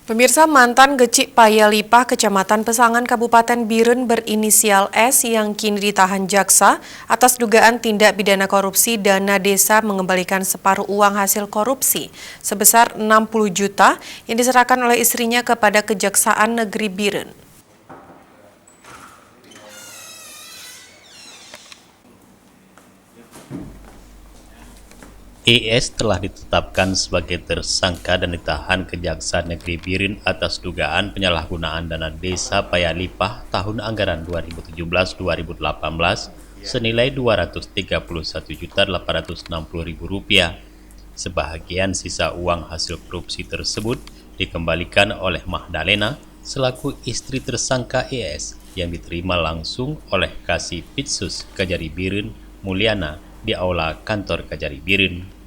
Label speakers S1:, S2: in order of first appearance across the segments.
S1: Pemirsa, mantan Gecik Payalipah Kecamatan Pesangan Kabupaten Biren berinisial S yang kini ditahan jaksa atas dugaan tindak pidana korupsi dana desa mengembalikan separuh uang hasil korupsi sebesar 60 juta yang diserahkan oleh istrinya kepada Kejaksaan Negeri Biren.
S2: ES telah ditetapkan sebagai tersangka dan ditahan Kejaksaan Negeri Biren atas dugaan penyalahgunaan dana desa Payalipah tahun anggaran 2017-2018 senilai Rp231.860.000. Sebahagian sisa uang hasil korupsi tersebut dikembalikan oleh Mahdalena selaku istri tersangka ES yang diterima langsung oleh Kasipitsus Kajari Biren Mulyana di aula kantor Kajari Biren.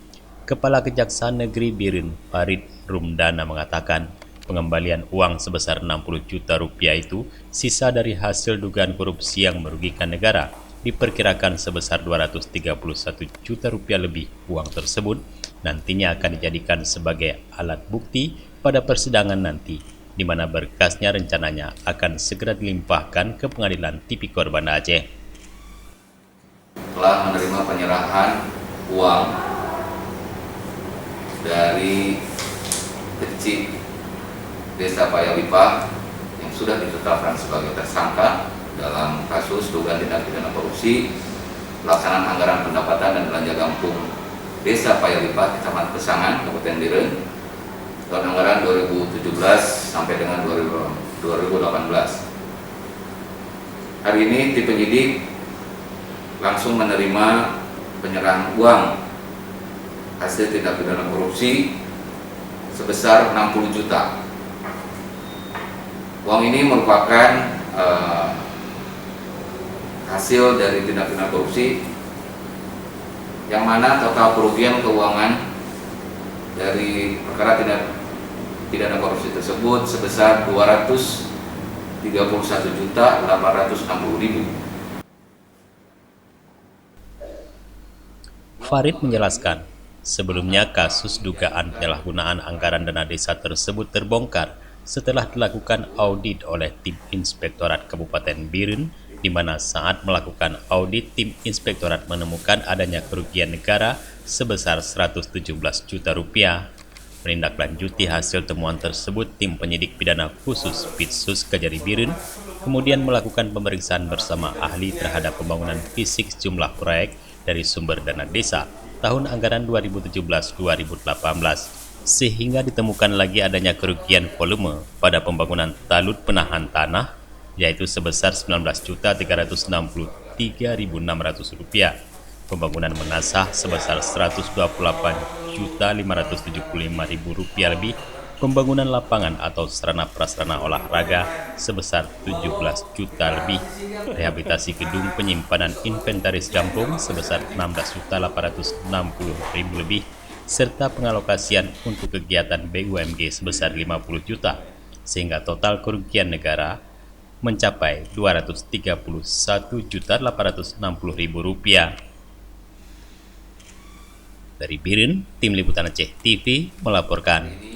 S2: Kepala Kejaksaan Negeri Biren, Farid Rumdana mengatakan, pengembalian uang sebesar 60 juta rupiah itu sisa dari hasil dugaan korupsi yang merugikan negara, diperkirakan sebesar 231 juta rupiah lebih. Uang tersebut nantinya akan dijadikan sebagai alat bukti pada persidangan nanti, di mana berkasnya rencananya akan segera dilimpahkan ke Pengadilan Tipikor Banda Aceh.
S3: Telah menerima penyerahan uang dari Gecik Desa Payalipah yang sudah ditetapkan sebagai tersangka dalam kasus dugaan tindak pidana korupsi pelaksanaan anggaran pendapatan dan belanja kampung Desa Payalipah, Kecamatan Pesangan, Kabupaten Biren tahun anggaran 2017 sampai dengan 2018. Hari ini tim penyidik langsung menerima penyerahan uang hasil tindak pidana korupsi sebesar 60 juta. Uang ini merupakan hasil dari tindak pidana korupsi yang mana total kerugian keuangan dari perkara tindak pidana korupsi tersebut sebesar 231.860.000.
S2: Farid menjelaskan, sebelumnya kasus dugaan penyalahgunaan anggaran dana desa tersebut terbongkar setelah dilakukan audit oleh tim Inspektorat Kabupaten Biren, di mana saat melakukan audit tim Inspektorat menemukan adanya kerugian negara sebesar 117 juta rupiah. Menindaklanjuti hasil temuan tersebut, tim penyidik pidana khusus Pitsus Kajari Biren kemudian melakukan pemeriksaan bersama ahli terhadap pembangunan fisik sejumlah proyek dari sumber dana desa tahun anggaran 2017-2018, sehingga ditemukan lagi adanya kerugian volume pada pembangunan talut penahan tanah, yaitu sebesar Rp19.963.600, pembangunan menasah sebesar Rp128.575.000 lebih, pembangunan lapangan atau sarana prasarana olahraga sebesar 17 juta lebih, rehabilitasi gedung penyimpanan inventaris kampung sebesar 16.860.000 lebih, serta pengalokasian untuk kegiatan BUMG sebesar 50 juta, sehingga total kerugian negara mencapai Rp231.860.000. Dari Biren, Tim Liputan Aceh TV melaporkan.